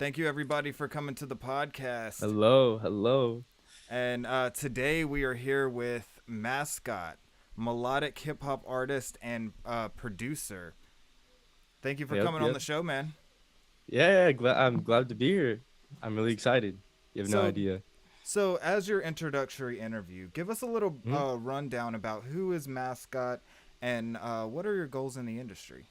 Thank you, everybody, for coming to the podcast. Hello, hello. And today we are here with Mascot, melodic hip hop artist and producer. Thank you for Yep, coming on yep. the show, man. I'm glad to be here. I'm really excited. You have no So, idea. as your introductory interview, give us a little Mhm. rundown about who is Mascot and what are your goals in the industry.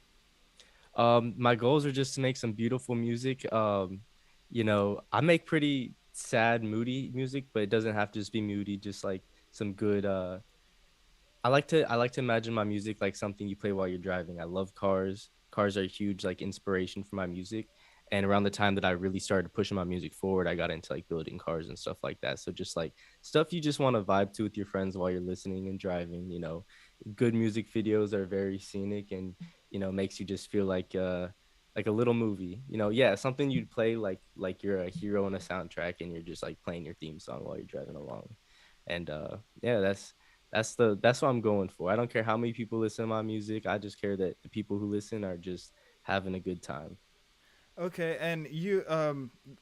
My goals are just to make some beautiful music. I make pretty sad, moody music, but it doesn't have to just be moody. Just like some good. I like to imagine my music like something you play while you're driving. I love cars. Cars are a huge like inspiration for my music. And around the time that I really started pushing my music forward, I got into like building cars and stuff like that. So just like stuff you just want to vibe to with your friends while you're listening and driving. Good music videos are very scenic and makes you just feel like a little movie. Yeah, something you'd play like you're a hero in a soundtrack and you're just like playing your theme song while you're driving along. And yeah, that's what I'm going for. I don't care how many people listen to my music. I just care that the people who listen are just having a good time. Okay, and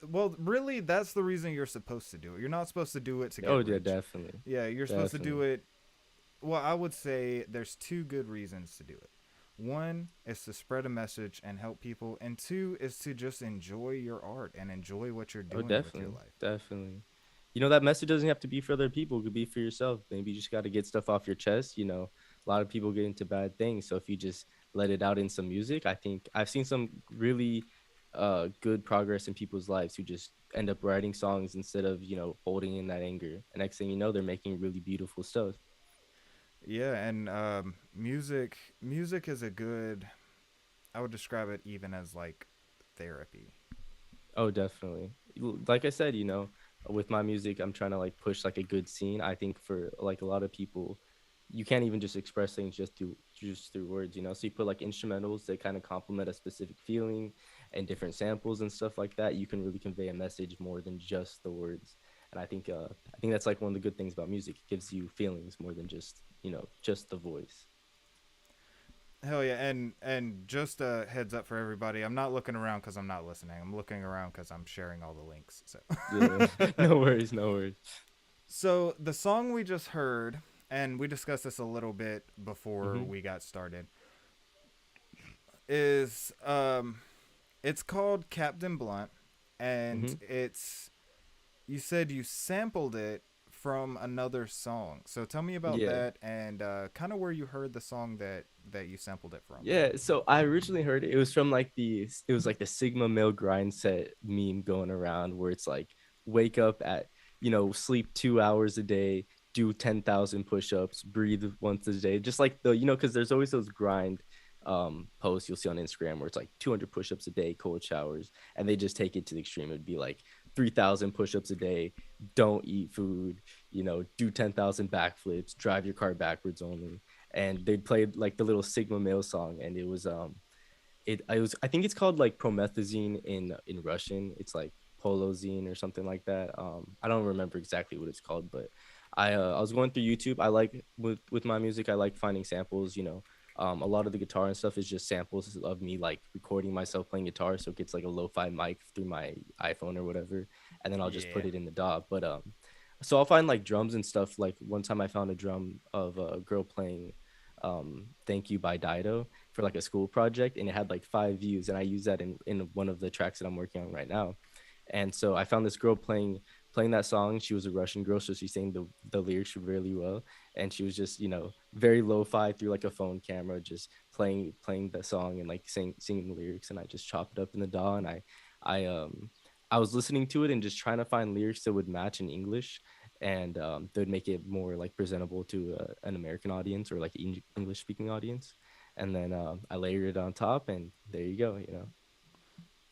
well, really, that's the reason you're supposed to do it. You're not supposed to do it to Oh get yeah, rich. definitely, Yeah, you're supposed to do definitely. it. Well, I would say there's two good reasons to do it. One is to spread a message and help people, and two is to just enjoy your art and enjoy what you're Oh, doing with your definitely, life. definitely. That message doesn't have to be for other people. It could be for yourself. Maybe you just got to get stuff off your chest. A lot of people get into bad things. So if you just let it out in some music, I think I've seen some really good progress in people's lives who just end up writing songs instead of, holding in that anger. And next thing you know, they're making really beautiful stuff. Yeah, and music is a good. I would describe it even as like therapy. Oh, definitely. Like I said, with my music, I'm trying to like push like a good scene. I think for like a lot of people, you can't even just express things just through words, So you put like instrumentals that kind of complement a specific feeling and different samples and stuff like that. You can really convey a message more than just the words. And I think that's like one of the good things about music. It gives you feelings more than just the voice. Hell yeah, and just a heads up for everybody. I'm not looking around because I'm not listening. I'm looking around because I'm sharing all the links. So, Yeah. No worries, no worries. so the song we just heard, and we discussed this a little bit before Mhm. we got started, is it's called Captain Blunt, and Mhm. it's you said you sampled it from another song. So tell me about Yeah. that and kind of where you heard the song that you sampled it from. Yeah, so I originally heard it. It was from like the Sigma male grind set meme going around where it's like wake up at, sleep 2 hours a day, do 10,000 push-ups, breathe once a day. Just like because there's always those grind posts you'll see on Instagram where it's like 200 push-ups a day, cold showers, and they just take it to the extreme. It'd be like 3,000 push-ups a day, don't eat food, do 10,000 backflips, drive your car backwards only, and they played like the little Sigma male song, and it was I think it's called like promethazine in Russian. It's like polozine or something like that. I don't remember exactly what it's called, but I was going through YouTube. I like with my music, I like finding samples. A lot of the guitar and stuff is just samples of me like recording myself playing guitar, so it gets like a lo-fi mic through my iPhone or whatever, and then I'll just put Yeah. it in the DAW. But so I'll find like drums and stuff. Like one time I found a drum of a girl playing "Thank You" by Dido for like a school project, and it had like 5 views, and I use that in one of the tracks that I'm working on right now. And so I found this girl playing that song. She was a Russian girl, so she sang the lyrics really well, and she was just very lo-fi through like a phone camera, just playing the song and like singing the lyrics. And I just chopped it up in the DAW, and I was listening to it and just trying to find lyrics that would match in English, and that would make it more like presentable to an American audience or like English speaking audience. And then I layered it on top, and there you go.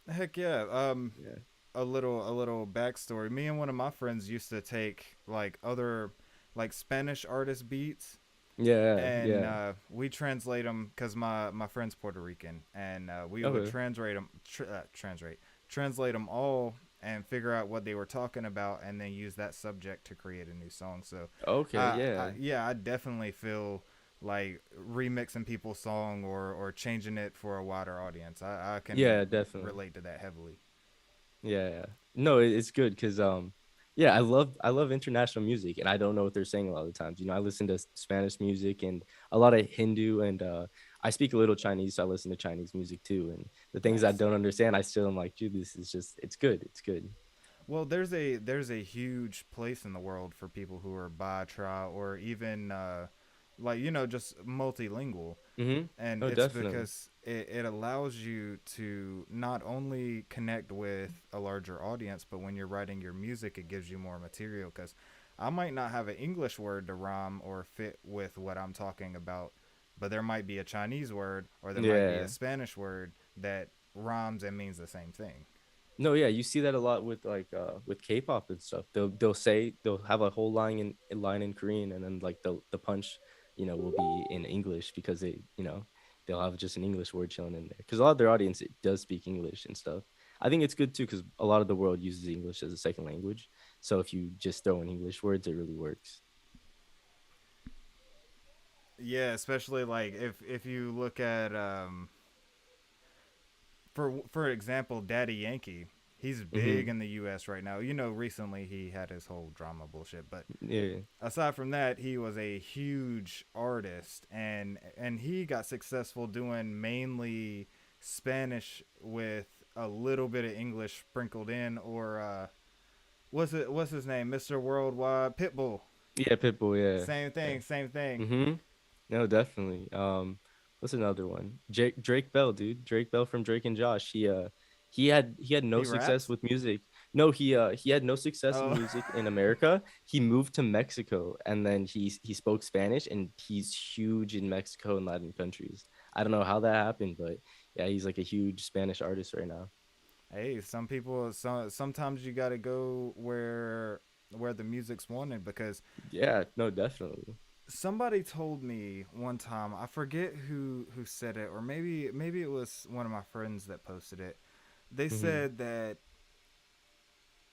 Heck yeah. Yeah. A little backstory. Me and one of my friends used to take like other like Spanish artist beats Yeah, and yeah. we translate them because my friend's Puerto Rican and we would Okay. translate them all and figure out what they were talking about and then use that subject to create a new song. So, Okay, yeah. yeah, I definitely feel like remixing people's song or changing it for a wider audience. I can Yeah, definitely. relate to that heavily. Yeah, yeah. No, it's good because yeah, I love international music, and I don't know what they're saying a lot of the times. I listen to Spanish music and a lot of Hindu, and I speak a little Chinese, so I listen to Chinese music too. And the things I Nice. don't understand, I still am like, dude, this is just it's good. It's good. Well, there's a huge place in the world for people who are bi, tri, or even like just multilingual, Mm-hmm. and Oh, it's definitely. because it allows you to not only connect with a larger audience, but when you're writing your music, it gives you more material. Because I might not have an English word to rhyme or fit with what I'm talking about, but there might be a Chinese word or there might be a Yeah. Spanish word that rhymes and means the same thing. No, yeah, you see that a lot with like with K-pop and stuff. They'll have a whole line in Korean, and then like the punch, will be in English because they'll have just an English word chilling in there. Because a lot of their audience it does speak English and stuff. I think it's good too because a lot of the world uses English as a second language. So if you just throw in English words, it really works. Yeah, especially like if you look at for example, Daddy Yankee. He's big Mm-hmm. in the U.S. right now. Recently he had his whole drama bullshit, but Yeah. aside from that, he was a huge artist, and he got successful doing mainly Spanish with a little bit of English sprinkled in, or what's his name, Mr. Worldwide Pitbull. Yeah, Pitbull. Yeah. Same Yeah. thing, same thing. Mm-hmm. No, definitely. What's another one? Drake Bell, dude. Drake Bell from Drake and Josh. He had no He success raps. with music. No, he had no success in Oh, music in America. He moved to Mexico and then he spoke Spanish and he's huge in Mexico and Latin countries. I don't know how that happened, but yeah, he's like a huge Spanish artist right now. hey, some people. Sometimes you got to go where the music's wanted because Yeah, no, definitely. somebody told me one time, I forget who said it, or maybe it was one of my friends that posted it. They Hmm. said that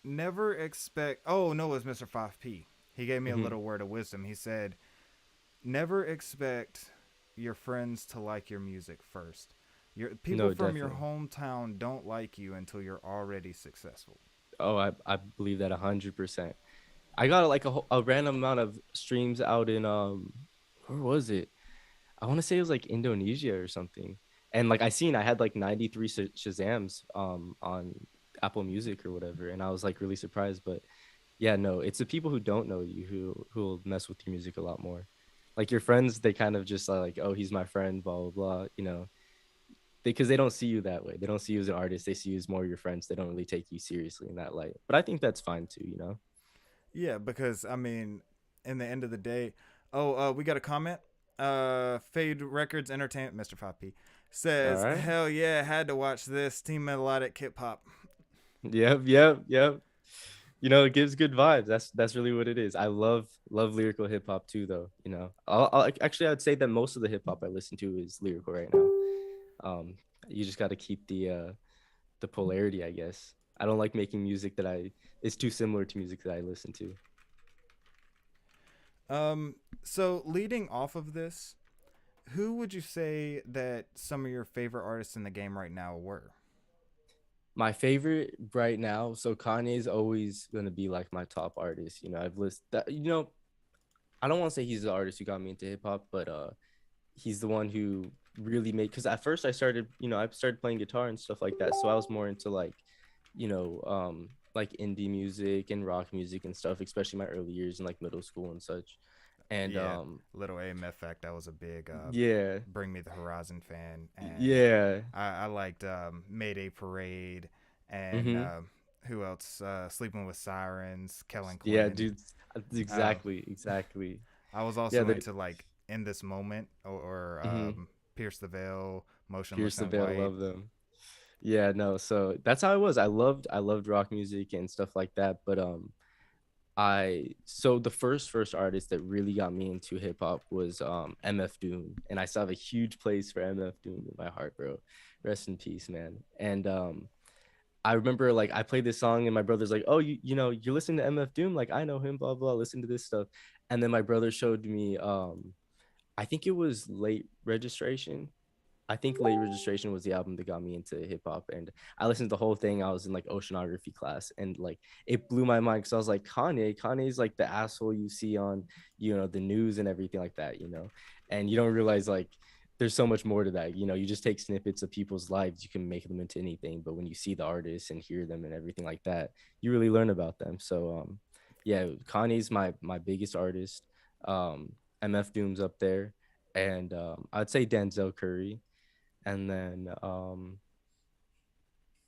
never expect, oh no, it was Mr. 5P. He gave me a Hmm. little word of wisdom. He said never expect your friends to like your music first. Your people No, from your definitely. hometown don't like you until you're already successful. Oh, I believe that 100%. I got like a random amount of streams out in where was it? I want to say it was like Indonesia or something. And like I had like 93 Shazams on Apple Music or whatever, and I was like really surprised. But yeah, no, it's the people who don't know you who will mess with your music a lot more. Like your friends, they kind of just are like, oh, he's my friend, blah blah blah. Because they don't see you that way. They don't see you as an artist. They see you as more your friends. They don't really take you seriously in that light. But I think that's fine too. Yeah, because I mean, in the end of the day, oh, we got a comment. Fade Records Entertainment, Mr. 5P All says, right. "Hell yeah, had to watch this Team Melodic hip hop." Yep, yep, yep. It gives good vibes. That's really what it is. I love lyrical hip hop too, though. Actually, I'd say that most of the hip hop I listen to is lyrical right now. Um, you just got to keep the polarity, I guess. I don't like making music that I is too similar to music that I listen to. So leading off of this, who would you say that some of your favorite artists in the game right now were? My favorite right now, so Kanye's always gonna be like my top artist. I've listed that. I don't want to say he's the artist who got me into hip hop, but he's the one who really made because at first I started playing guitar and stuff like that. So I was more into like indie music and rock music and stuff, especially my early years in like middle school and such. And Yeah, Little A Effect. That was a big yeah, Bring Me the Horizon fan, and yeah. I liked Mayday Parade, and Mm-hmm. who else? Sleeping with Sirens, Kellen Yeah, Quinn. dude. Uh, Exactly. I was Yeah, also the into like In This Moment, or mm-hmm. Pierce the Veil, Pierce Motionless the in Veil, White. love them. Yeah, no, so that's how I was. I loved rock music and stuff like that. But I so the first artist that really got me into hip hop was MF Doom, and I still have a huge place for MF Doom in my heart, bro. Rest in peace, man. And I remember like I played this song and my brother's like, "Oh, you listen to MF Doom? Like I know him, blah blah. Listen to this stuff." And then my brother showed me I think it was Late Registration. I think Late Registration was the album that got me into hip hop, and I listened to the whole thing. I was in like oceanography class, and like it blew my mind because I was like, Kanye's like the asshole you see on, the news and everything like that, and you don't realize like there's so much more to that. You just take snippets of people's lives, you can make them into anything, but when you see the artists and hear them and everything like that, you really learn about them. So yeah, Kanye's my biggest artist. MF Doom's up there, and I'd say Denzel Curry, and then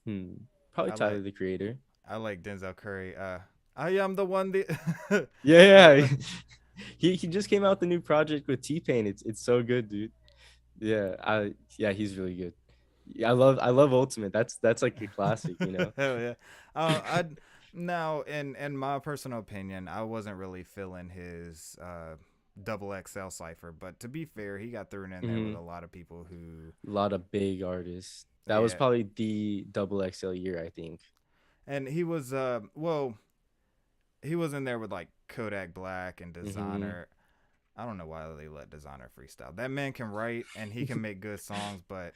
hmm, probably I Tyler like the Creator. I like Denzel Curry. I am the one. The Yeah, uh, yeah. He just came out the new project with T Pain. It's so good, dude. Yeah, he's really good. Yeah, I love Ultimate. That's like a classic. Hell yeah. I now in my personal opinion, I wasn't really feeling his double XL cipher, but to be fair, he got thrown in there with Hmm. a lot of people who, A lot of big artists. That was yeah, probably the double XL year, I think. and he was well, he was in there with like Kodak Black and Hmm. Designer. I don't know why they let Designer freestyle. That man can write and he can make good songs, but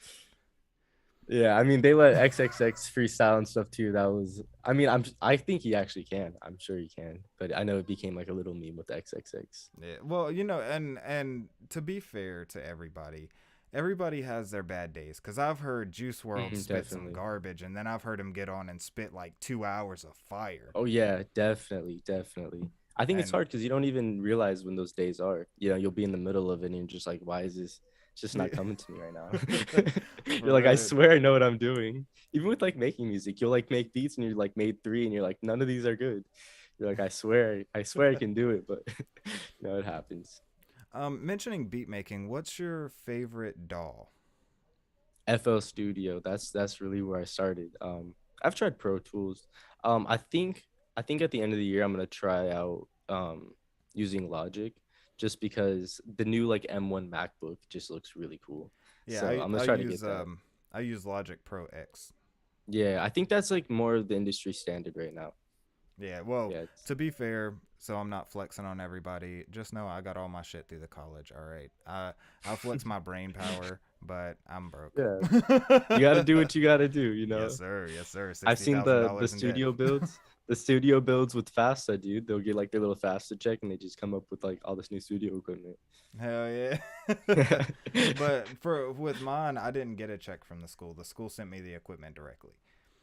Yeah, I mean they let XXX freestyle and stuff too. That was, I mean, I think he actually can. I'm sure he can, but I know it became like a little meme with XXX. yeah, well, and to be fair to everybody, everybody has their bad days. Cause I've heard Juice World spit some Definitely. garbage, and then I've heard him get on and spit like 2 hours of fire. Oh yeah, definitely, definitely. I think it's And hard because you don't even realize when those days are. You'll be in the middle of it and you're just like, why is this just not coming to me right now? You're for like, I real. swear I know what I'm doing. Even with like making music, you'll like make beats and you're like made three and you're like, none of these are good. You're like, I swear I can do it, but it happens. Mentioning beat making, what's your favorite DAW? FL Studio. That's really where I started. I've tried Pro Tools. I think at the end of the year I'm gonna try out using Logic, just because the new like M1 MacBook just looks really cool. Yeah, So I'm gonna try to get that. I use Logic Pro X. Yeah, I think that's like more of the industry standard right now. Yeah, well, Yeah, it's to be fair, so I'm not flexing on everybody, just know I got all my shit through the college, all right? I flex my brain power, but I'm broke. yeah. You gotta do what you gotta do, Yes, sir. Yes, sir. I've Sixty seen thousand the dollars in debt. studio builds. The studio builds with FAFSA, dude. They'll get like their little FAFSA check and they just come up with like all this new studio equipment. Hell yeah. But for with mine, I didn't get a check from the school. The school sent me the equipment directly.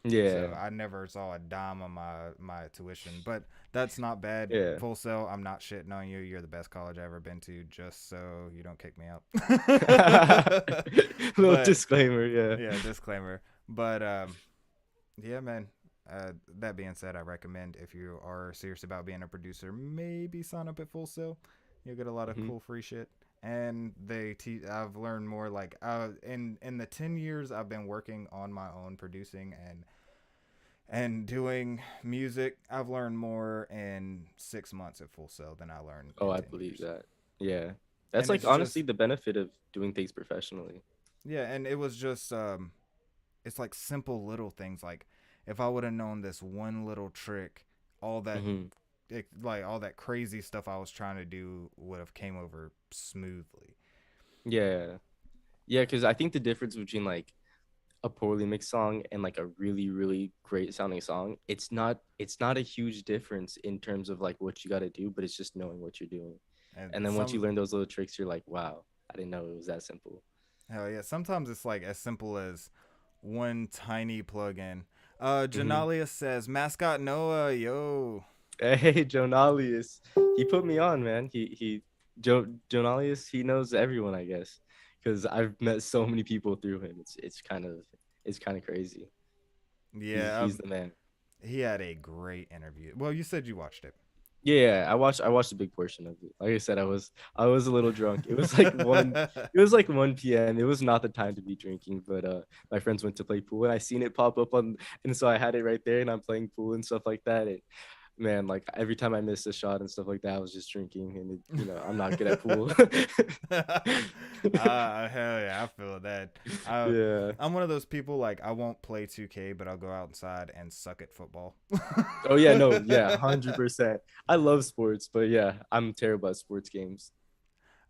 So Yeah, I never saw a dime on my tuition. But that's not bad. yeah. Full sell, I'm not shitting on you. You're the best college I've ever been to, just so you don't kick me out. Little But disclaimer, yeah. yeah, disclaimer. But yeah, man. That being said, I recommend if you are serious about being a producer, maybe sign up at Full Sail. You'll get a lot of Hmm. cool free shit. And I've learned more. Like in the 10 years I've been working on my own producing and doing music, I've learned more in 6 months at Full Sail than I learned Oh, in I 10 believe years. that. Yeah, that's And like it's honestly just the benefit of doing things professionally. yeah, and it was just it's like simple little things. Like if I would have known this one little trick, all that Hmm. like all that crazy stuff I was trying to do would have came over smoothly. Yeah, yeah, because I think the difference between like a poorly mixed song and like a really really great sounding song, it's not a huge difference in terms of like what you got to do, but it's just knowing what you're doing. And And then once you some learn those little tricks, you're like, wow, I didn't know it was that simple. hell yeah, sometimes it's like as simple as one tiny plug-in. Hmm. Janalia says, "Mascot Noah, yo." Hey, Jonalius, he put me on, man. Jonalius, he knows everyone, I guess, because I've met so many people through him. It's kind of crazy. He's Yeah, he's the man. he had a great interview. Well, you said you watched it. Yeah, I watched a big portion of it. Like I said, I was a little drunk. It was like 1 p.m. It was not the time to be drinking, but my friends went to play pool and I seen it pop up on, and so I had it right there and I'm playing pool and stuff like that. And man, like every time I missed a shot and stuff like that, I was just drinking, and I'm not good at pool. Hell yeah, I feel that. I, Yeah. I'm one of those people like I won't play 2K, but I'll go outside and suck at football. Oh yeah, no, yeah, 100%. I love sports, but yeah, I'm terrible at sports games.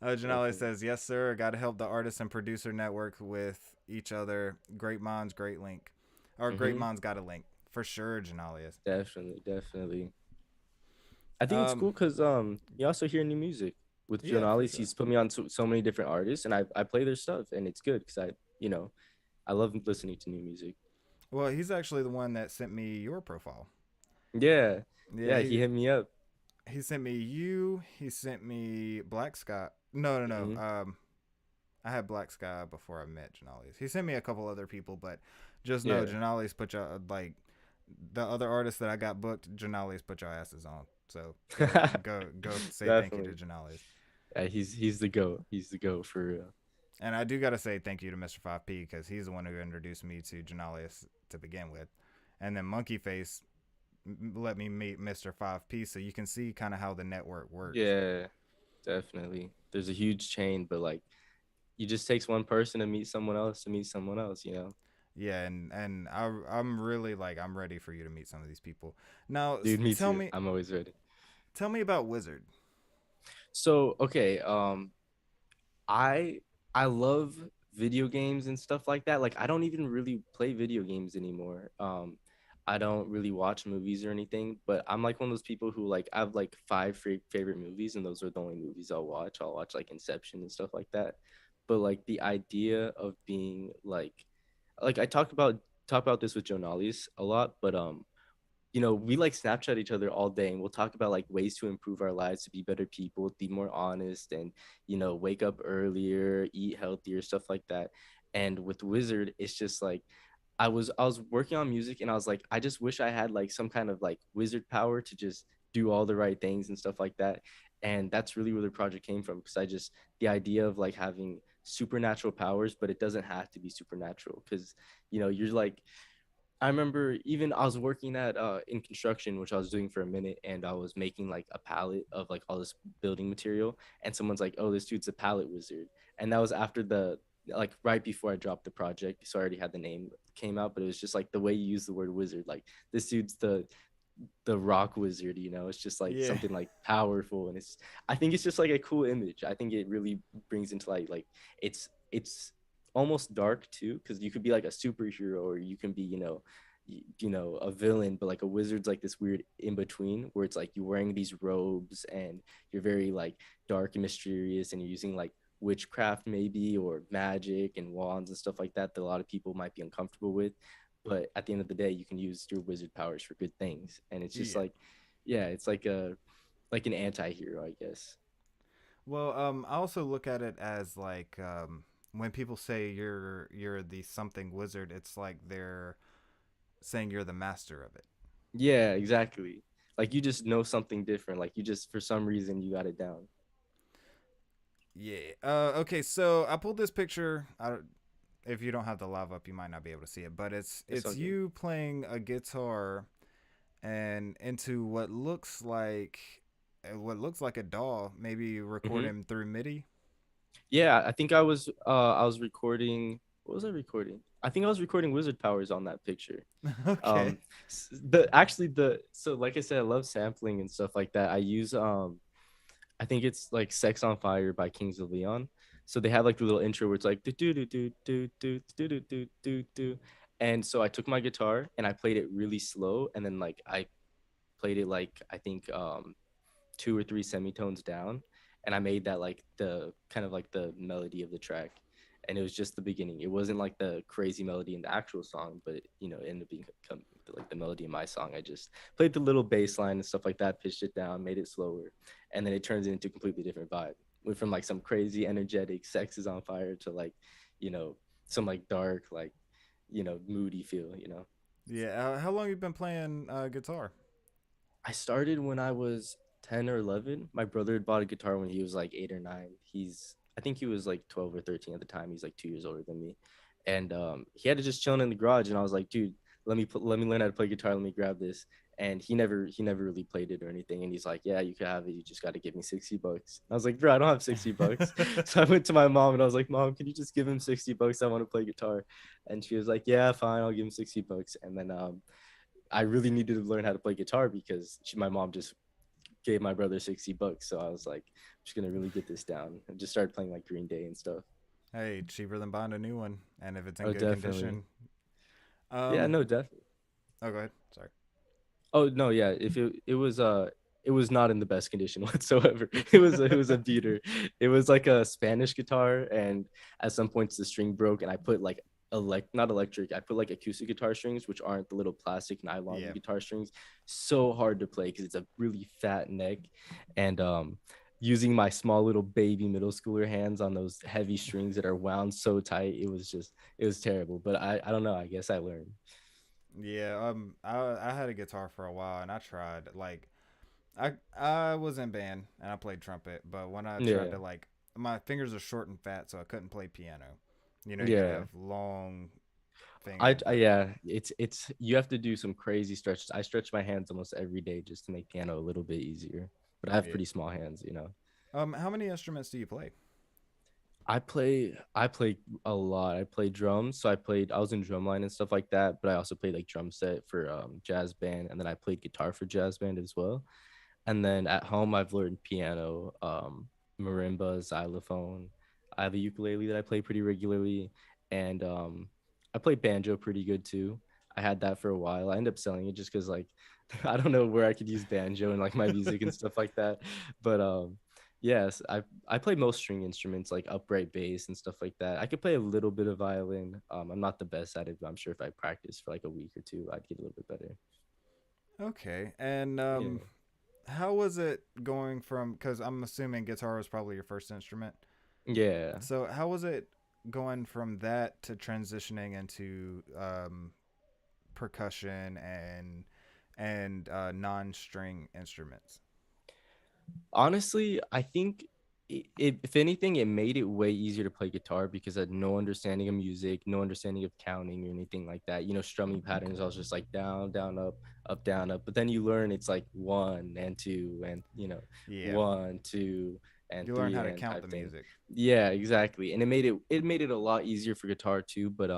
Janelle Definitely. says, "Yes, sir. Got to help the artist and producer network with each other. Great minds, great link, or great Mm-hmm. minds got a link for sure." Janelle. Definitely, definitely. I think it's Um, cool because you also hear new music with yeah, for Jonalis. sure. He's put me on so many different artists, and I play their stuff, and it's good because I love listening to new music. Well, he's actually the one that sent me your profile. Yeah, Yeah, yeah, he hit me up. he sent me you. He sent me Black Scott. No, no, Hmm. no. I had Black Sky before I met Janales. He sent me a couple other people, but just know Yeah. Janales put y'all like the other artists that I got booked. Janales put your asses on. So go say thank you to Definitely. Janales. Yeah, he's the goat. He's the goat for real. And I do gotta say thank you to Mr. 5P because he's the one who introduced me to Janales to begin with, and then Monkey Face let me meet Mr. 5P, so you can see kind of how the network works. Yeah, definitely. There's a huge chain, but like you just takes one person to meet someone else to meet someone else, you know? Yeah, and I'm really like I'm ready for you to meet some of these people. Now, Dude, me tell too. me I'm always ready. tell me about Wizard. So, okay, I I love video games and stuff like that. Like I don't even really play video games anymore. I don't really watch movies or anything, but I'm like one of those people who like I have like five favorite movies and those are the only movies I'll watch. I'll watch like Inception and stuff like that. But like the idea of being like I talk about this with Jonalis a lot, but we like Snapchat each other all day and we'll talk about like ways to improve our lives to be better people, be more honest, and wake up earlier, eat healthier, stuff like that. And with Wizard, it's just like I was working on music and I was like, I just wish I had like some kind of like wizard power to just do all the right things and stuff like that. And that's really where the project came from because the idea of like having supernatural powers, but it doesn't have to be supernatural because you're like I remember even I was working at in construction, which I was doing for a minute, and I was making like a palette of like all this building material, and someone's like, "Oh, this dude's a palette wizard," and that was after the like right before I dropped the project, so I already had the name came out, but it was just like the way you use the word wizard, like this dude's the rock wizard, it's just like Yeah. something like powerful, and I think it's just like a cool image. I think it really brings into like it's almost dark too because you could be like a superhero or you can be a villain, but like a wizard's like this weird in between where it's like you're wearing these robes and you're very like dark and mysterious and you're using like witchcraft maybe or magic and wands and stuff like that a lot of people might be uncomfortable with, but at the end of the day you can use your wizard powers for good things, and it's just Yeah. like yeah, it's like an anti-hero, I guess. Well, I also look at it as like when people say you're the something wizard, it's like they're saying you're the master of it. Yeah, exactly. Like you just know something different, like you just for some reason you got it down. Yeah. Okay. So I pulled this picture. If you don't have the live up, you might not be able to see it, but it's It's it's all good. you playing a guitar and into what looks like a DAW, maybe Hmm. recording through MIDI. Yeah, I think I was recording. What was I recording? I think I was recording Wizard Powers on that picture. Okay. Um, the actually the so like I said, I love sampling and stuff like that. I use I think it's like Sex on Fire by Kings of Leon. So they have like the little intro where it's like do do do do do do do do do do do, and so I took my guitar and I played it really slow, and then like I played it like I think two or three semitones down, and I made that like the kind of like the melody of the track, and it was just the beginning. It wasn't like the crazy melody in the actual song, but it ended up being like the melody in my song. I just played the little bass line and stuff like that, pitched it down, made it slower, and then it turns it into a completely different vibe. Went from like some crazy energetic sex is on fire to like you know some like dark like moody feel. Yeah. How long you been playing guitar? I started when I was 10 or 11. My brother had bought a guitar when he was like 8 or 9. I think he was like 12 or 13 at the time. He's like 2 years older than me. And he had it just chilling in the garage. And I was like, dude, let me learn how to play guitar. Let me grab this. And he never really played it or anything. And he's like, yeah, you can have it. You just got to give me $60. I was like, bro, I don't have $60. So I went to my mom and I was like, Mom, can you just give him $60? I want to play guitar. And she was like, yeah, fine. I'll give him $60. And then I really needed to learn how to play guitar because my mom just gave my brother $60, so I was like, I'm just gonna really get this down, and just started playing like Green Day and stuff. Hey, cheaper than buying a new one, and if it's in Oh, good definitely. condition. Yeah, Um. no, definitely. Oh, go ahead. Sorry. Oh no, yeah. If it was not in the best condition whatsoever. It was a beater. It was like a Spanish guitar, and at some points the string broke, and I put like not electric. I put like acoustic guitar strings, which aren't the little plastic nylon Yeah. guitar strings. So hard to play because it's a really fat neck, and using my small little baby middle schooler hands on those heavy strings that are wound so tight, it was terrible. But I don't know. I guess I learned. Yeah. I had a guitar for a while, and I tried like I was in band and I played trumpet, but when I tried Yeah, to like my fingers are short and fat, so I couldn't play piano. You know, you gotta yeah. have long fingers, I but yeah, it's you have to do some crazy stretches. I stretch my hands almost every day just to make piano a little bit easier. But I have yeah. pretty small hands, you know. How many instruments do you play? I play a lot. I play drums, so I was in drumline and stuff like that, but I also played like drum set for jazz band, and then I played guitar for jazz band as well. And then at home, I've learned piano, marimba, xylophone. I have a ukulele that I play pretty regularly, and I play banjo pretty good too. I had that for a while. I ended up selling it just because, like, I don't know where I could use banjo in like my music and stuff like that. But yes, I play most string instruments like upright bass and stuff like that. I could play a little bit of violin. I'm not the best at it, but I'm sure if I practice for like a week or two, I'd get a little bit better. Okay, and Yeah. how was it going from? Because I'm assuming guitar was probably your first instrument. Yeah. So how was it going from that to transitioning into percussion and non-string instruments? Honestly, I think if anything, it made it way easier to play guitar because I had no understanding of music, no understanding of counting or anything like that. You know, strumming patterns, I was just like down, down, up, down, up. But then you learn it's like one and two and, Yeah, one, two, and you learn three how to and count type the thing. music. Yeah, exactly. And it made it a lot easier for guitar too. But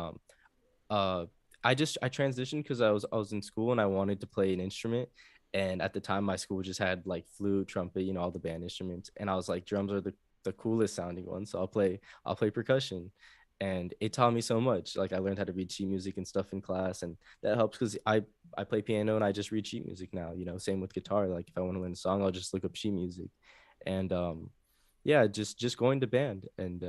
uh I transitioned because I was in school and I wanted to play an instrument. And at the time my school just had like flute, trumpet, all the band instruments. And I was like, drums are the coolest sounding ones. So I'll play percussion. And it taught me so much. Like I learned how to read sheet music and stuff in class. And that helps because I play piano and I just read sheet music now. Same with guitar. Like if I want to learn a song, I'll just look up sheet music. And yeah, just going to band and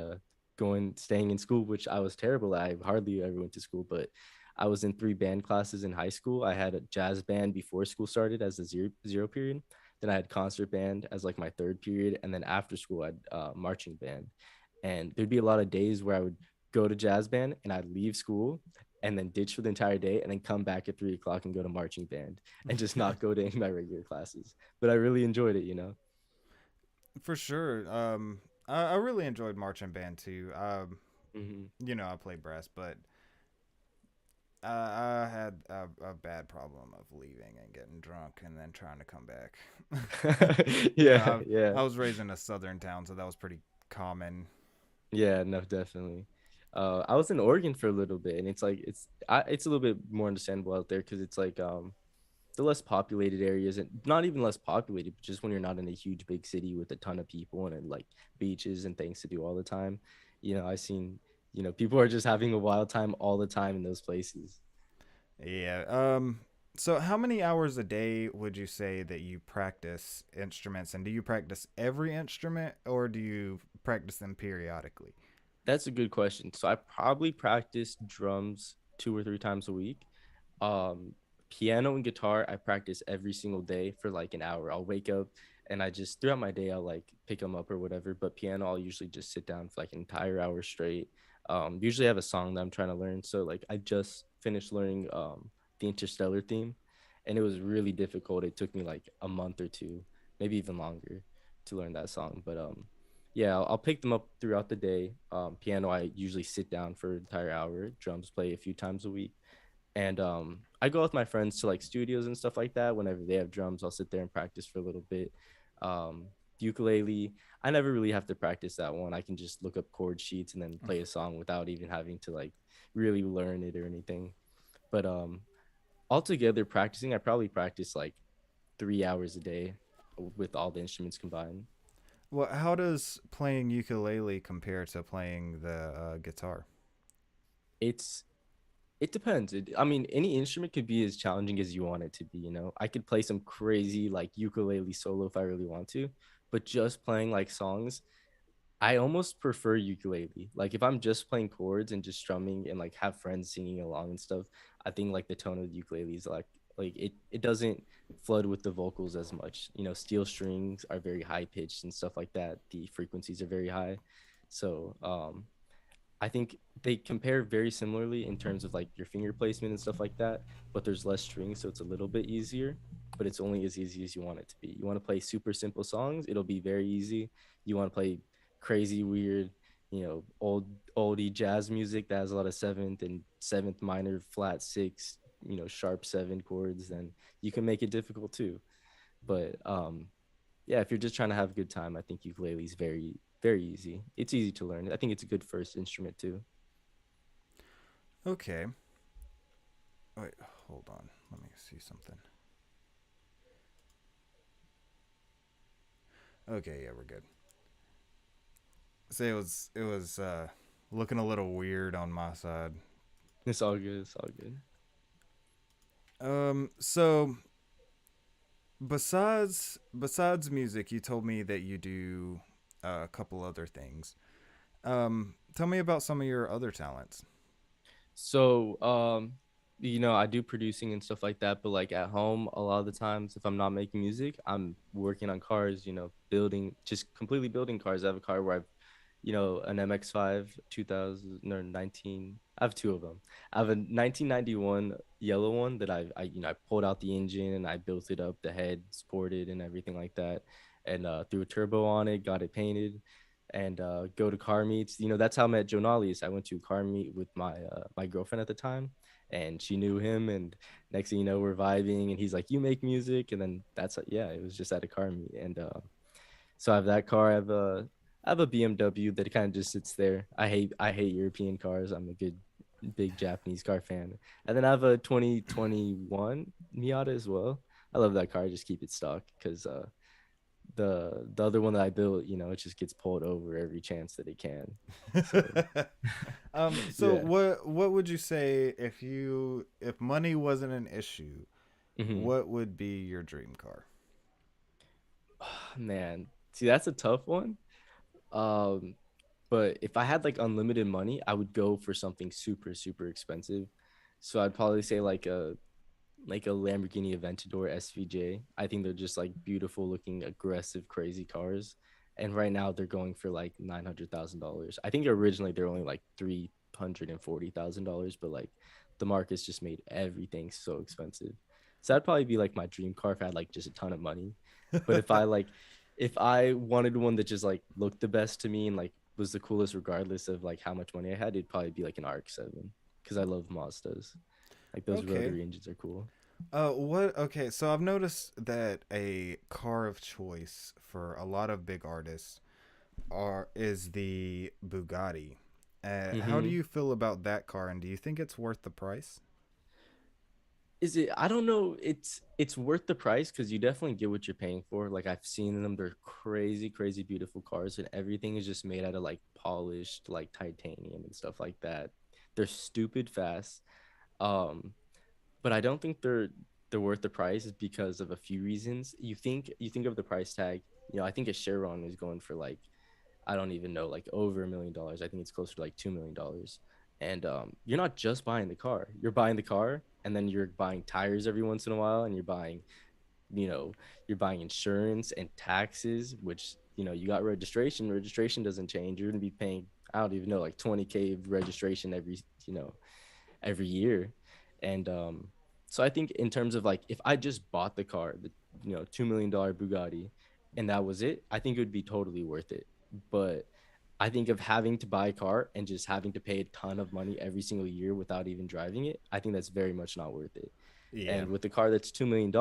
staying in school, which I was terrible at. I hardly ever went to school, but I was in 3 band classes in high school. I had a jazz band before school started as a zero period. Then I had concert band as like my third period, and then after school I had marching band. And there'd be a lot of days where I would go to jazz band and I'd leave school and then ditch for the entire day and then come back at 3 o'clock and go to marching band and just not go to any of my regular classes. But I really enjoyed it. For sure. I really enjoyed marching band too. Hmm. I play brass, but I had a bad problem of leaving and getting drunk and then trying to come back. Yeah, yeah. I was raised in a southern town, so that was pretty common. Yeah, no, definitely. I was in Oregon for a little bit, and it's a little bit more understandable out there because it's like the less populated areas, and not even less populated, but just when you're not in a huge big city with a ton of people and like beaches and things to do all the time. I've seen people are just having a wild time all the time in those places. Yeah. So how many hours a day would you say that you practice instruments, and do you practice every instrument or do you practice them periodically? That's a good question. So I probably practice drums 2 or 3 times a week. Piano and guitar, I practice every single day for like an hour. I'll wake up and I just throughout my day I'll like pick them up or whatever. But piano, I'll usually just sit down for like an entire hour straight. Usually I have a song that I'm trying to learn. So like I just finished learning the Interstellar theme, and it was really difficult. It took me like a month or two, maybe even longer, to learn that song. But yeah, I'll pick them up throughout the day. Piano, I usually sit down for an entire hour. Drums play a few times a week, and I go with my friends to like studios and stuff like that. Whenever they have drums, I'll sit there and practice for a little bit. Ukulele, I never really have to practice that one. I can just look up chord sheets and then play a song without even having to like really learn it or anything. But altogether practicing, I probably practice like 3 hours a day. with all the instruments combined. Well, how does playing ukulele compare to playing the guitar? It's it depends. I mean, any instrument could be as challenging as you want it to be. I could play some crazy like ukulele solo if I really want to, but just playing like songs, I almost prefer ukulele. Like if I'm just playing chords and just strumming and like have friends singing along and stuff, I think like the tone of the ukulele is like it doesn't flood with the vocals as much. Steel strings are very high pitched and stuff like that. The frequencies are very high. So I think they compare very similarly in terms of like your finger placement and stuff like that, but there's less strings, so it's a little bit easier, but it's only as easy as you want it to be. You want to play super simple songs, it'll be very easy. You want to play crazy, weird, oldie jazz music that has a lot of seventh minor, flat six, sharp seven chords, then you can make it difficult too. But yeah, if you're just trying to have a good time, I think ukulele is very, very easy. It's easy to learn. I think it's a good first instrument too. Okay. Wait, hold on. Let me see something. Okay, yeah, we're good. Say it was looking a little weird on my side. It's all good. It's all good. So besides music, you told me that you do a couple other things. Tell me about some of your other talents. So, I do producing and stuff like that, but like at home, a lot of the times, if I'm not making music, I'm working on cars, building, just completely building cars. I have a car where I've, an MX-5 2000 or 19. I have two of them. I have a 1991 yellow one that I pulled out the engine and I built it up, the head, sported and everything like that, and threw a turbo on it, got it painted and go to car meets. That's how I met Joe Nollies. I went to a car meet with my girlfriend at the time, and she knew him. And next thing you know, we're vibing, and he's like, "You make music," and then that's yeah, it was just at a car meet, and so I have that car. I have a BMW that kind of just sits there. I hate European cars. I'm a good big Japanese car fan, and then I have a 2021 Miata as well. I love that car. I just keep it stock because the other one that I built, it just gets pulled over every chance that it can. So So yeah. what would you say if money wasn't an issue, Hmm. what would be your dream car? Man, see that's a tough one. Um, but if I had like unlimited money, I would go for something super super expensive. So I'd probably say like a Lamborghini Aventador SVJ. I think they're just like beautiful looking, aggressive, crazy cars. And right now they're going for like $900,000. I think originally they're only like $340,000, but like the market's just made everything so expensive. So that'd probably be like my dream car if I had like just a ton of money. But if I wanted one that just like looked the best to me and like was the coolest regardless of like how much money I had, it'd probably be like an RX-7 because I love Mazdas. Like those Okay. rotary engines are cool. What? Okay, so I've noticed that a car of choice for a lot of big artists is the Bugatti. How do Mm-hmm. you feel about that car, and do you think it's worth the price? Is it? I don't know. It's worth the price because you definitely get what you're paying for. Like I've seen them; they're crazy, crazy beautiful cars, and everything is just made out of like polished, like titanium and stuff like that. They're stupid fast. Um, but I don't think they're worth the price because of a few reasons. You think of the price tag. I think a Chiron is going for like I don't even know, like over $1 million. I think it's closer to like $2 million. And you're not just buying the car. You're buying the car, and then you're buying tires every once in a while, and you know, you're buying insurance and taxes, which you got registration. Registration doesn't change. You're gonna be paying I don't even know like 20K registration every year. And so I think in terms of like if I just bought the car, the $2 million Bugatti, and that was it, I think it would be totally worth it. But I think of having to buy a car and just having to pay a ton of money every single year without even driving it, I think that's very much not worth it. Yeah. And with the car that's $2 million,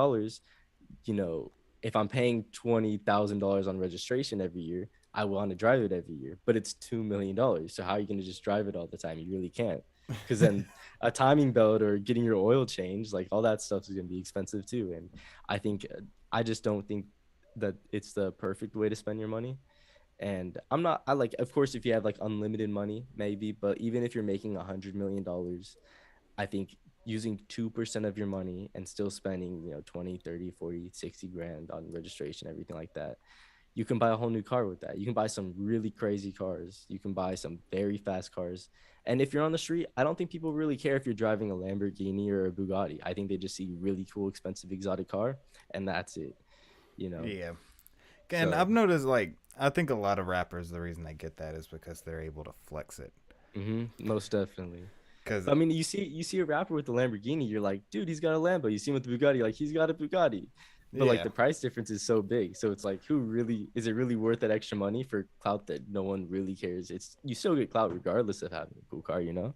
you know, if I'm paying $20,000 on registration every year, I want to drive it every year, but it's $2 million. So how are you going to just drive it all the time? You really can't, because then a timing belt or getting your oil changed, like all that stuff is going to be expensive too. And I think I just don't think. that it's the perfect way to spend your money. And I'm not, I like, of course, if you have like unlimited money, maybe, but even if you're making $100 million, I think using 2% of your money and still spending, 20, 30, 40, 60 grand on registration, everything like that, you can buy a whole new car with that. You can buy some really crazy cars. You can buy some very fast cars. And if you're on the street, I don't think people really care if you're driving a Lamborghini or a Bugatti. I think they just see really cool, expensive, exotic car, and that's it, you know? Yeah. And So, I've noticed, like, I think a lot of rappers, the reason they get that is because they're able to flex it. most definitely. Because, I mean, you see a rapper with a Lamborghini, you're like, dude, he's got a Lambo. You see him with the Bugatti, like he's got a Bugatti. But like yeah. the price difference is so big. So it's like, who really is it really worth that extra money for clout that no one really cares? It's you still get clout regardless of having a cool car, you know?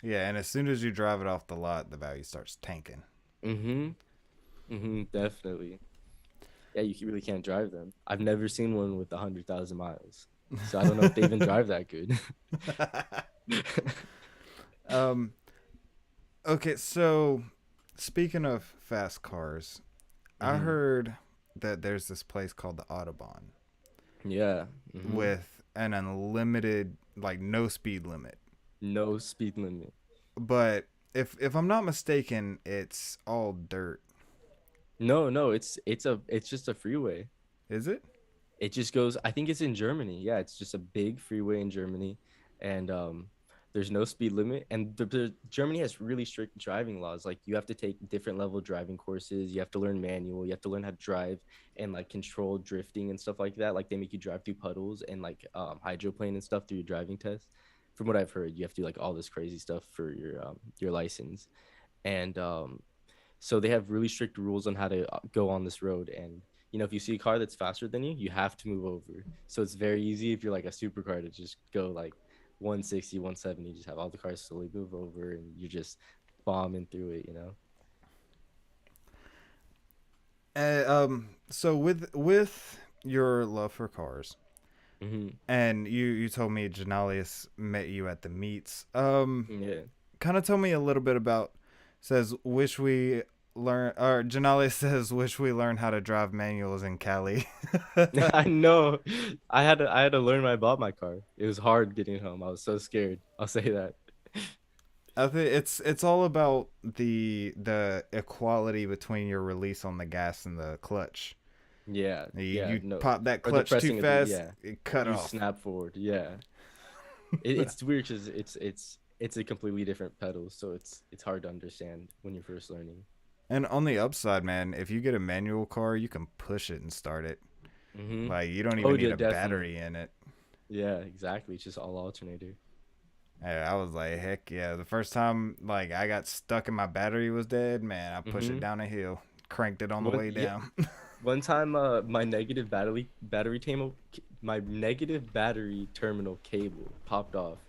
Yeah. And as soon as you drive it off the lot, the value starts tanking. Mm-hmm. Definitely. Yeah, you really can't drive them. I've never seen one with 100,000 miles. So I don't know if they even drive that good. um, okay. So, speaking of fast cars, I hmm heard that there's this place called the Audubon Yeah. with an unlimited, like, no speed limit. No speed limit. But if I'm not mistaken, it's all dirt. No, no, it's just a freeway. Is it? It just goes, I think it's in Germany. Yeah, it's just a big freeway in Germany, and there's no speed limit. And Germany has really strict driving laws. Like you have to take different level driving courses. You have to learn manual. You have to learn how to drive and like control drifting and stuff like that. Like they make you drive through puddles and like hydroplane and stuff through your driving test. From what I've heard, you have to do like all this crazy stuff for your license. And so they have really strict rules on how to go on this road. And if you see a car that's faster than you, you have to move over. So it's very easy if you're like a supercar to just go like 160, 170, just have all the cars slowly move over and you're just bombing through it. So with your love for cars, hmm and you told me Janalius met you at the meets. Yeah. Kind of tell me a little bit about. Says wish we learn, or Janalius says wish we learn how to drive manuals in Cali. I know. I had to learn when I bought my car. It was hard getting home. I was so scared. I'll say that. I think it's all about the equality between your release on the gas and the clutch. Yeah. You, Yeah. you No. pop that Or the clutch too pressing of the fast, yeah. it cut You off. snap forward. Yeah. It's weird because it's a completely different pedal, so it's hard to understand when you're first learning. And on the upside, man, if you get a manual car, you can push it and start it. Mm-hmm. Like you don't Oh, even need yeah, a definitely. battery in it. Yeah, exactly. It's just all alternator. I was like, heck yeah. The first time like I got stuck and my battery was dead, man, I pushed it Mm-hmm. down a hill, cranked it on the One way yeah, down. one time, my negative battery terminal cable popped off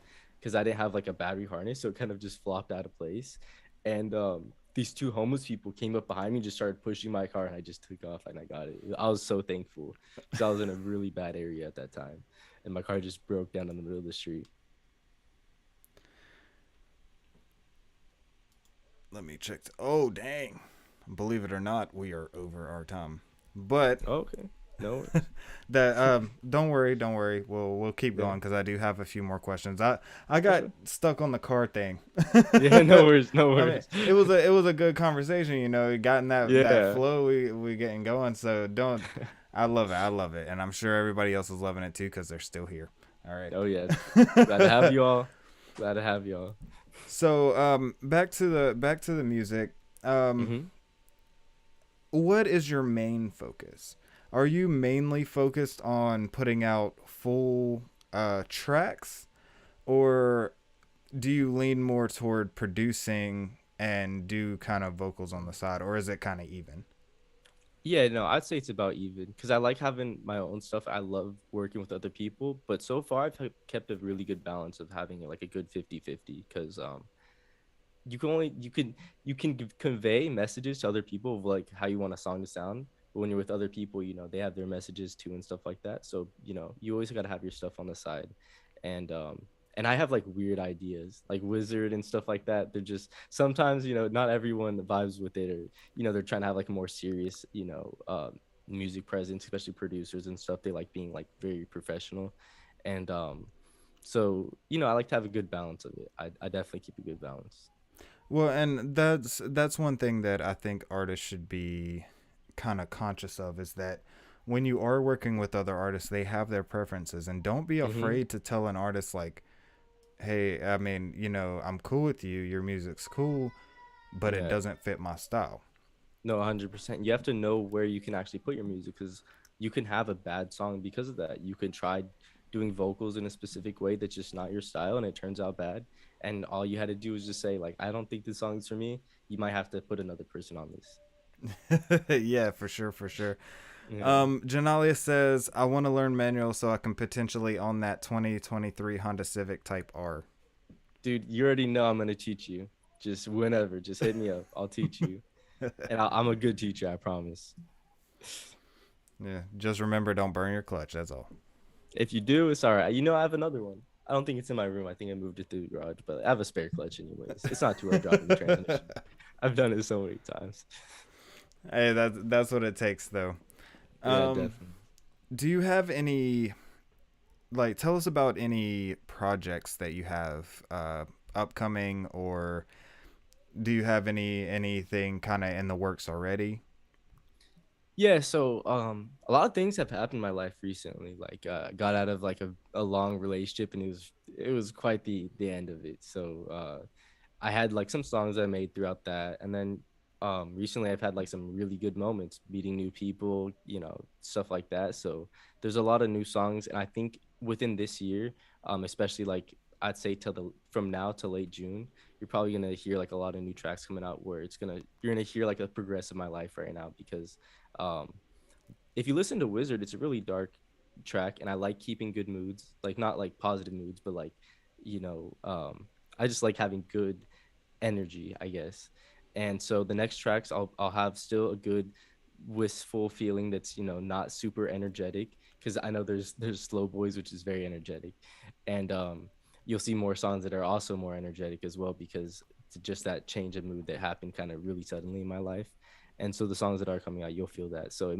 because I didn't have like a battery harness, so it kind of just flopped out of place. And these two homeless people came up behind me, just started pushing my car, and I just took off and I got it. I was so thankful because I was in a really bad area at that time, and my car just broke down in the middle of the street. Let me check. Oh, dang. Believe it or not, we are over our time. But Oh, okay, no worries. that don't worry. We'll keep Yeah, going because I do have a few more questions. I for got sure. stuck on the car thing. Yeah, no worries, no I mean, worries. it was a good conversation. It got in that Yeah. flow. We getting going. So don't. I love it. I love it, and I'm sure everybody else is loving it too because they're still here. All right. Oh yeah. Glad to have you all. Glad to have you all. So back to the music. Um, hmm what is your main focus? Are you mainly focused on putting out full tracks, or do you lean more toward producing and do kind of vocals on the side, or is it kind of even? Yeah, no, I'd say it's about even because I like having my own stuff. I love working with other people, but so far kept a really good balance of having like a good 50-50 because you can only convey messages to other people of like how you want a song to sound, but when you're with other people, they have their messages too and stuff like that. So you always got to have your stuff on the side. And um and I have like weird ideas like wizard and stuff like that. They're just sometimes not everyone vibes with it, or they're trying to have like a more serious music presence, especially producers and stuff. They like being like very professional, and so I like to have a good balance of it. I definitely keep a good balance. Well, and that's one thing that I think artists should be kind of conscious of is that when you are working with other artists, they have their preferences, and don't be Mm-hmm. afraid to tell an artist like, "Hey, I mean, I'm cool with you. Your music's cool, but it Yeah. doesn't fit my style." No, 100%. You have to know where you can actually put your music because you can have a bad song because of that. You can try doing vocals in a specific way that's just not your style and it turns out bad. And all you had to do is just say, like, I don't think this song is for me. You might have to put another person on this. Yeah, for sure, for sure. Yeah. Janalia says, "I want to learn manual so I can potentially own that 2023 Honda Civic Type R." Dude, you already know I'm going to teach you. Just whenever, just hit me up. I'll teach you. And I'm a good teacher, I promise. Yeah, just remember, don't burn your clutch. That's all. If you do, it's all right. I have another one. I don't think it's in my room. I think I moved it to the garage, but I have a spare clutch anyways. It's not too hard dropping the transmission. I've done it so many times. Hey, that's what it takes, though. Yeah, Um, definitely. do you have any like? Tell us about any projects that you have upcoming, or do you have anything kind of in the works already? Yeah, so a lot of things have happened in my life recently. Like got out of like a long relationship and it was quite the end of it. So I had like some songs I made throughout that, and then recently I've had like some really good moments meeting new people, stuff like that. So there's a lot of new songs, and I think within this year, especially like I'd say till the from now to late June, you're probably gonna hear like a lot of new tracks coming out where you're gonna hear like a progress of my life right now because um if you listen to Wizard, it's a really dark track, and I like keeping good moods, like not like positive moods, but like you know, um, I just like having good energy, I guess. And so the next tracks, I'll have still a good wistful feeling that's not super energetic because I know there's Slow Boys, which is very energetic, and you'll see more songs that are also more energetic as well because it's just that change of mood that happened kind of really suddenly in my life. And so the songs that are coming out, you'll feel that. So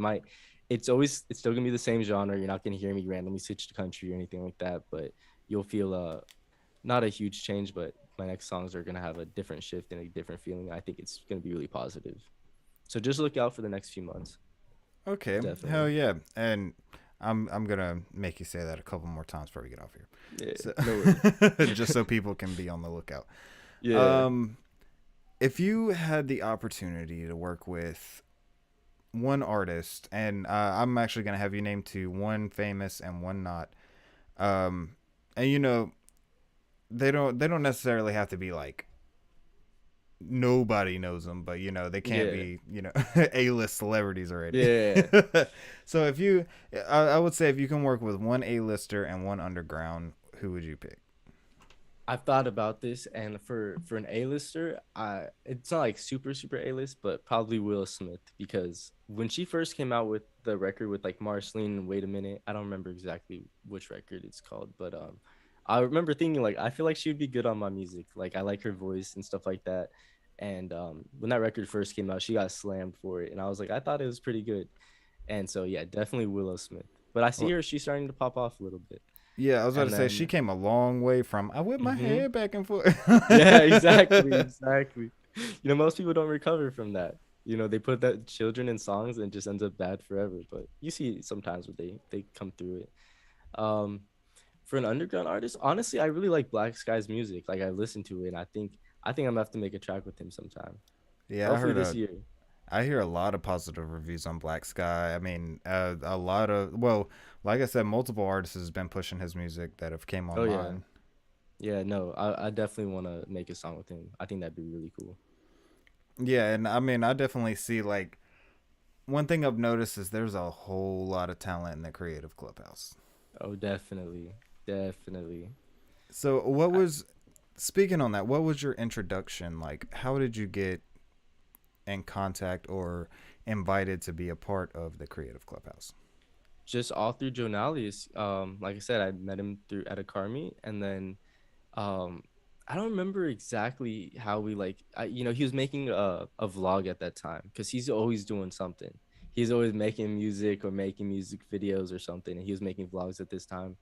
it's still gonna be the same genre. You're not gonna hear me randomly switch to country or anything like that, but you'll feel not a huge change, but my next songs are gonna have a different shift and a different feeling. I think it's gonna be really positive. So just look out for the next few months. Okay, hell Definitely. yeah, and I'm gonna make you say that a couple more times before we get off here, Yeah. so No worries. just so people can be on the lookout. Yeah. Um, if you had the opportunity to work with one artist, and I'm actually gonna have you name two, one famous and one not. Um, and they don't necessarily have to be like nobody knows them, but they can't Yeah. be A-list celebrities already. Yeah. So I would say if you can work with one A-lister and one underground, who would you pick? I've thought about this, and for an A-lister, it's not like super super A-list, but probably Will Smith because when she first came out with the record with like Marceline and Wait a Minute, I don't remember exactly which record it's called, but I remember thinking like I feel like she would be good on my music. Like I like her voice and stuff like that. And when that record first came out, she got slammed for it, and I was like, I thought it was pretty good. And so yeah, definitely Willow Smith. But I see Well, her; she's starting to pop off a little bit. yeah, I was about to And say she then, came a long way from I whip my hmm hair back and forth. yeah, exactly, exactly. Most people don't recover from that. They put that children in songs and it just ends up bad forever. But you see sometimes where they come through it. Um, for an underground artist, honestly, I really like Black Sky's music. Like I listen to it, and I think I'm gonna have to make a track with him sometime. Yeah, Hopefully this year. I hear a lot of positive reviews on Black Sky. I mean, a lot of well, like I said, multiple artists has been pushing his music that have came Oh yeah, online. yeah. No, I definitely want to make a song with him. I think that'd be really cool. Yeah, and I mean, I definitely see like one thing I've noticed is there's a whole lot of talent in the creative clubhouse. Oh, definitely, definitely. So, speaking on that? What was your introduction like? How did you get in contact or invited to be a part of the creative clubhouse? Just all through Jonalius. Like I said, I met him through at a car meet, and then um, I don't remember exactly how we like. He was making a vlog at that time because he's always doing something. he's always making music or making music videos or something, and he was making vlogs at this time.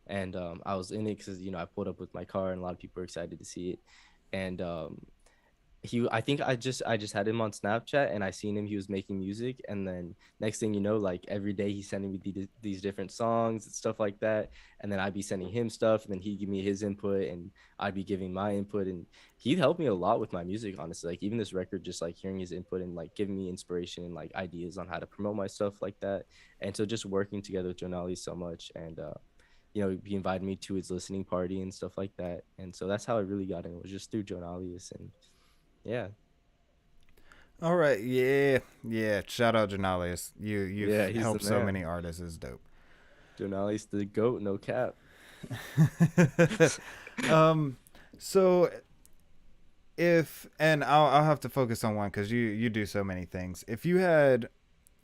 And I was in it because I pulled up with my car, and a lot of people were excited to see it. And I think I just had him on Snapchat, and I seen him, he was making music. And then next thing you know, like every day he's sending me these different songs and stuff like that. And then I'd be sending him stuff, and then he'd give me his input, and I'd be giving my input. And he'd helped me a lot with my music, honestly. Like even this record, just like hearing his input and like giving me inspiration and like ideas on how to promote my stuff like that. And so just working together with Jonali so much. And he invited me to his listening party and stuff like that. And so that's how I really got in. It was just through Jonalius. And yeah. All right, yeah, yeah. Shout out Janalius. You've Yeah, he's the helped so man. many artists. It's dope. Jonali's the goat, no cap. um, so if and I'll have to focus on one because you do so many things. If you had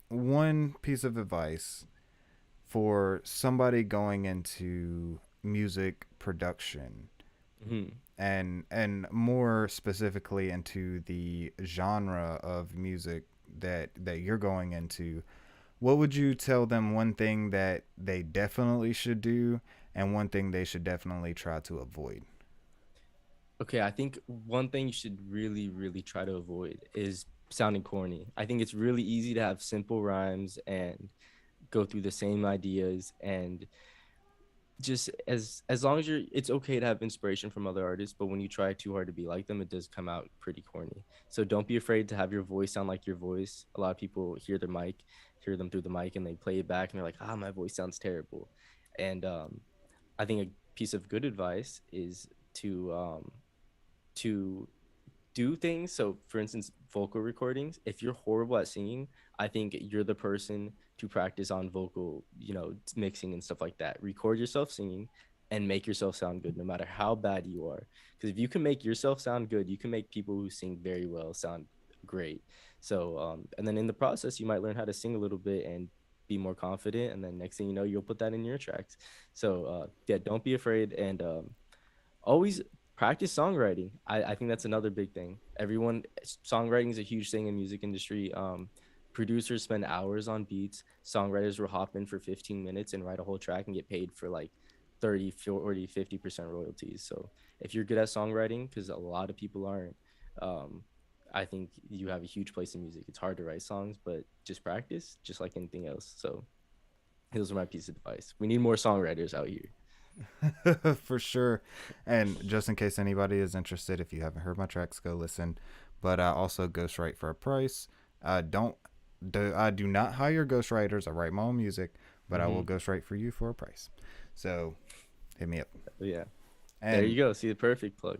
one piece of advice for somebody going into music production Mhm. and more specifically into the genre of music that you're going into, what would you tell them one thing that they definitely should do and one thing they should definitely try to avoid? Okay, I think one thing you should really, really try to avoid is sounding corny. I think it's really easy to have simple rhymes and go through the same ideas, and just as long as it's okay to have inspiration from other artists, but when you try too hard to be like them, it does come out pretty corny. So don't be afraid to have your voice sound like your voice. A lot of people hear them through the mic, and they play it back, and they're like, my voice sounds terrible. And I think a piece of good advice is to do things. So, for instance, vocal recordings, if you're horrible at singing, I think you're the person to practice on vocal, mixing and stuff like that. Record yourself singing and make yourself sound good no matter how bad you are. Because if you can make yourself sound good, you can make people who sing very well sound great. So, and then in the process, you might learn how to sing a little bit and be more confident. And then next thing you know, you'll put that in your tracks. So, yeah, don't be afraid. And always practice songwriting. I think that's another big thing. Songwriting is a huge thing in music industry. Producers spend hours on beats. Songwriters will hop in for 15 minutes and write a whole track and get paid for like 30, 40, 50% royalties. So if you're good at songwriting, because a lot of people aren't, um, I think you have a huge place in music. It's hard to write songs, but just practice, just like anything else. So those are my piece of advice. We need more songwriters out here. For sure. And just in case anybody is interested, if you haven't heard my tracks, go listen. But I also ghostwrite for a price. Don't I do not hire ghostwriters. I write my own music, but I will Mm-hmm. ghostwrite for you for a price. So hit me up. Yeah. There you And go. See the perfect plug.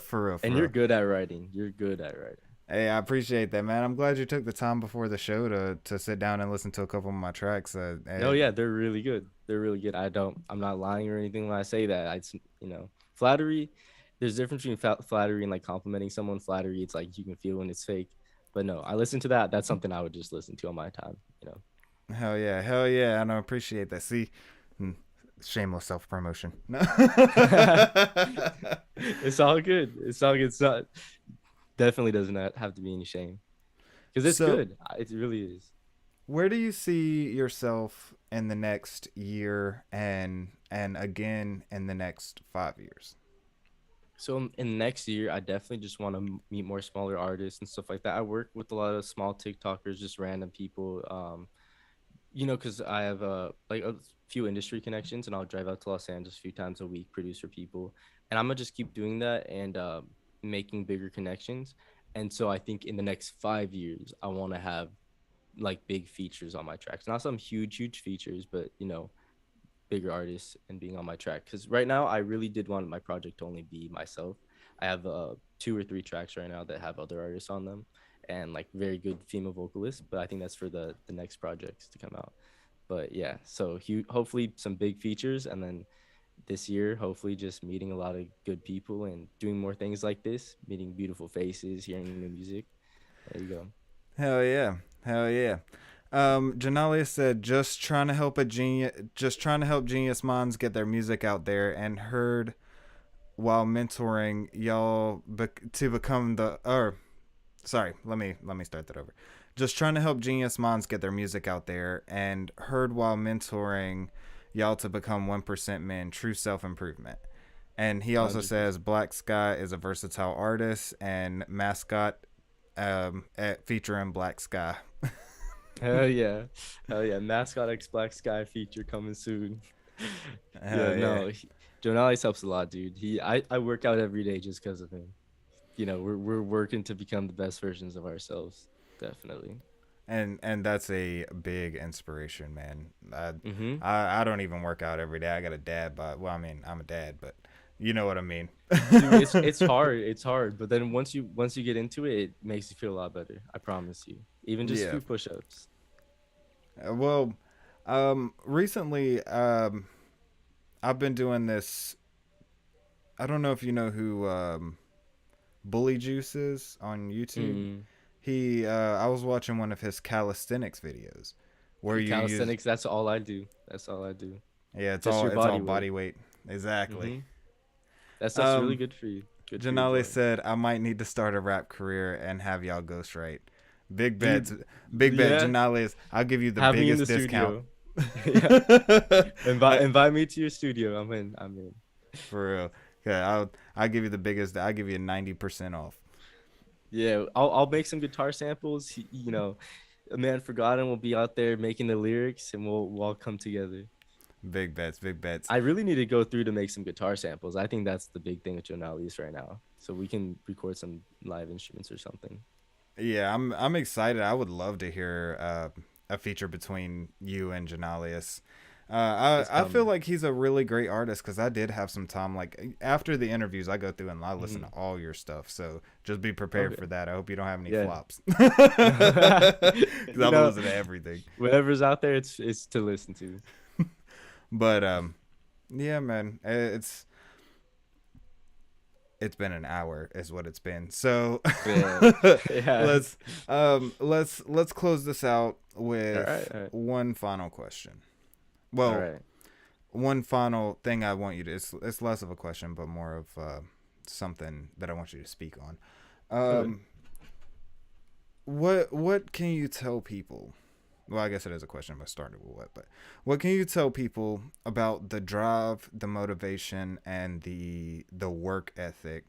for real, And for you're real. good at writing. You're good at writing. Hey, I appreciate that, man. I'm glad you took the time before the show to sit down and listen to a couple of my tracks. No, yeah, they're really good. They're really good. I'm not lying or anything when I say that. Flattery. There's a difference between flattery and like complimenting someone. Flattery, it's like you can feel when it's fake. But no, I listen to that. That's something I would just listen to on my time. hell yeah, and I appreciate that. See, mm, shameless self promotion. No. It's all good. It's all good. It's not definitely doesn't have to be any shame because it's So, good. It really is. where do you see yourself in the next year and again in the next 5 years? So in next year, I definitely just want to meet more smaller artists and stuff like that. I work with a lot of small TikTokers, just random people. Because I have like a few industry connections, and I'll drive out to Los Angeles a few times a week, produce for people, and I'm gonna just keep doing that and making bigger connections. And so I think in the next 5 years, I want to have like big features on my tracks, not some huge features, but bigger artists and being on my track. Because right now, I really did want my project to only be myself. I have 2 or 3 tracks right now that have other artists on them and like very good female vocalists. But I think that's for the next projects to come out. But yeah, so hopefully some big features, and then this year, hopefully just meeting a lot of good people and doing more things like this, meeting beautiful faces, hearing new music. There you go. Hell yeah, hell yeah. Janalia said, just trying to help genius minds get their music out there, and heard while mentoring y'all to become the or sorry, let me start that over. just trying to help genius minds get their music out there, and heard while mentoring y'all to become 1% men, true self improvement. And he also says 100%. Black Sky is a versatile artist, and Mascot featuring Black Sky. Hell yeah. Hell yeah. Mascot X Black Sky feature coming soon. Yeah, Hell yeah. no. Jonales helps a lot, dude. I work out every day just because of him. We're working to become the best versions of ourselves. Definitely. And that's a big inspiration, man. Mm-hmm. I don't even work out every day. I got a dad, but well, I mean, I'm a dad, but you know what I mean. Dude, it's hard. It's hard. But then once you get into it, it makes you feel a lot better. I promise you. Even just a Yeah. few push-ups. Well, recently, I've been doing this. I don't know if you know who Bully Juice is on YouTube. Mm. I was watching one of his calisthenics videos where you use, Calisthenics, that's all I do. That's all I do. yeah, Just your it's all body weight. body weight. Exactly. Mm-hmm. That stuff's really Um, good for you. Good for your Janelle joint. said I might need to start a rap career and have y'all ghostwrite. Big bets, Dude, big bet. yeah. Janelle is. I'll give you the Have me in the biggest discount. studio. Yeah. Invite I, invite me to your studio. I'm in. I'm in. for real. Yeah, I'll give you the biggest. I'll give you 90% off. Yeah, I'll make some guitar samples. A man forgotten will be out there making the lyrics, and we'll all come together. Big bets, big bets. I really need to go through to make some guitar samples. I think that's the big thing with Jonali's right now. So we can record some live instruments or something. Yeah, I'm excited. I would love to hear a feature between you and Janalius. It's I feel coming. like he's a really great artist because I did have some time. Like after the interviews, I go through and I listen Hmm. to all your stuff. So just be prepared Okay. for that. I hope you don't have any Yeah. flops because you I'm know, listening to everything. whatever's out there, it's to listen to. But yeah, man, it's been an hour is what it's been. So Yeah. Yeah. let's let's close this out All right. with All right. one final question. All Well, right. one final thing I want you to, it's less of a question but more of something that I want you to speak on. Okay. What can you tell people? Well, I guess it is a question, but started with what can you tell people about the drive, the motivation, and the work ethic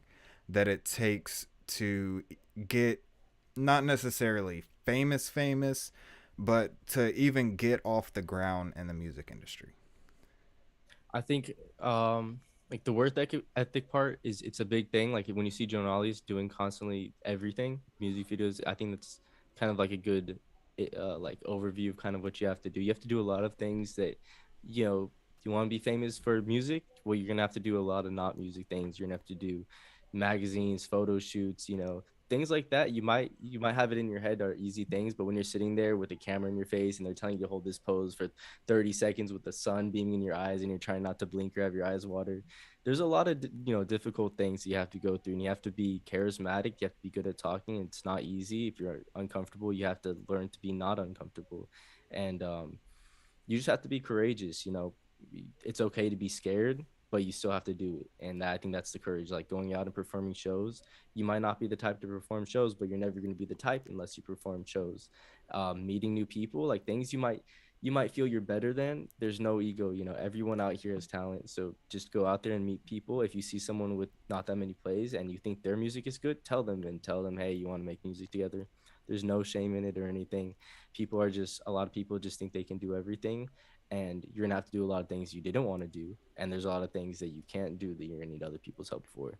that it takes to get not necessarily famous, but to even get off the ground in the music industry? I think like the work ethic part is it's a big thing. Like when you see Joan Ollie's doing constantly everything, music videos, I think that's kind of like a good like overview of kind of what you have to do. You have to do a lot of things that you know you want to be famous for music. Well, you're gonna have to do a lot of not music things. You're gonna have to do magazines, photo shoots, things like that. You might have it in your head are easy things, but when you're sitting there with a camera in your face and they're telling you to hold this pose for 30 seconds with the sun beaming in your eyes and you're trying not to blink or have your eyes water, there's a lot of difficult things you have to go through, and you have to be charismatic, you have to be good at talking. It's not easy. If you're uncomfortable, you have to learn to be not uncomfortable. And you just have to be courageous. It's okay to be scared, but you still have to do it. And I think that's the courage, like going out and performing shows. You might not be the type to perform shows, but you're never going to be the type unless you perform shows. Meeting new people, like things you might feel you're better than. There's no ego. Everyone out here has talent, so just go out there and meet people. If you see someone with not that many plays and you think their music is good, tell them, hey, you want to make music together. There's no shame in it or anything. A lot of people just think they can do everything, and you're gonna have to do a lot of things you didn't want to do, and there's a lot of things that you can't do that you're gonna need other people's help for.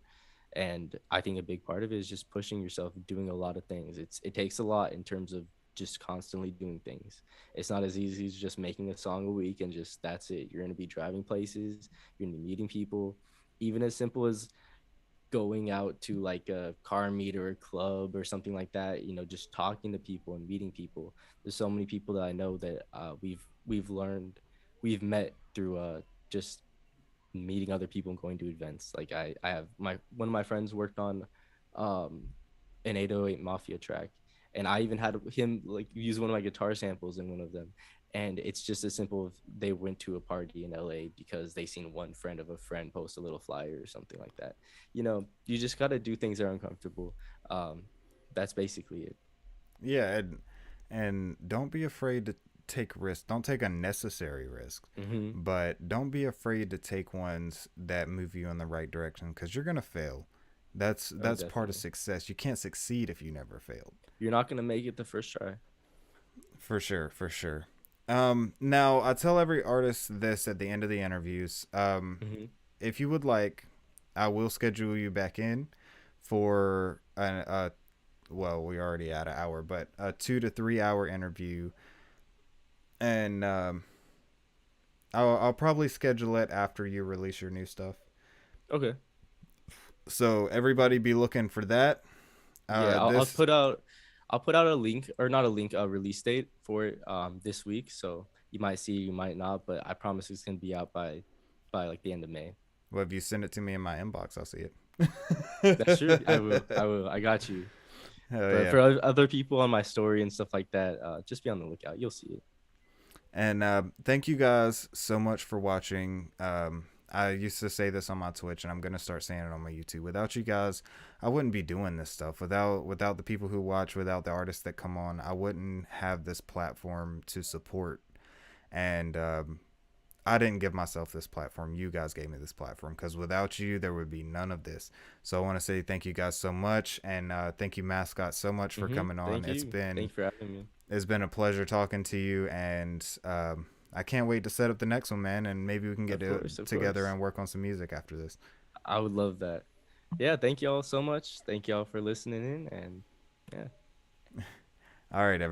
And I think a big part of it is just pushing yourself, doing a lot of things. It takes a lot in terms of just constantly doing things. It's not as easy as just making a song a week and just that's it. You're gonna be driving places, you're gonna be meeting people, even as simple as going out to like a car meet or a club or something like that, just talking to people and meeting people. There's so many people that I know that we've met through just meeting other people and going to events. Like I have my one of my friends worked on um an 808 Mafia track, and I even had him like use one of my guitar samples in one of them. And it's just as simple as they went to a party in LA because they seen one friend of a friend post a little flyer or something like that. You just got to do things that are uncomfortable. That's basically it. Yeah, And don't be afraid to take risks. Don't take unnecessary risks, Mm-hmm. but don't be afraid to take ones that move you in the right direction because you're gonna fail. Oh, That's part of definitely. success. You can't succeed if you never failed. You're not gonna make it the first try. For sure, for sure. Now I tell every artist this at the end of the interviews. Mm-hmm. If you would like, I will schedule you back in for well, we already at an hour, but a 2 to 3 hour interview, and I'll probably schedule it after you release your new stuff. Okay. So everybody be looking for that. Yeah, I'll This put out a link, or not a link, a release date for it this week. So you might see, you might not, but I promise it's gonna be out by like the end of May. Well, if you send it to me in my inbox, I'll see That's true. I it. will. I will. I got you. Hell But yeah. for other people on my story and stuff like that, just be on the lookout. You'll see it. And thank you guys so much for watching. I used to say this on my Twitch, and I'm gonna start saying it on my YouTube. Without you guys, I wouldn't be doing this stuff. Without the people who watch, without the artists that come on, I wouldn't have this platform to support. And I didn't give myself this platform. You guys gave me this platform because without you, there would be none of this. So I want to say thank you guys so much, and thank you, Mascot, so much for Mm-hmm. coming on. Thank you. Thank you for having me. It's been a pleasure talking to you, and I can't wait to set up the next one, man. And maybe we can get Of course. Of together course. and work on some music after this. I would love that. Yeah. Thank y'all so much. Thank y'all for listening in. And yeah. All right, everybody.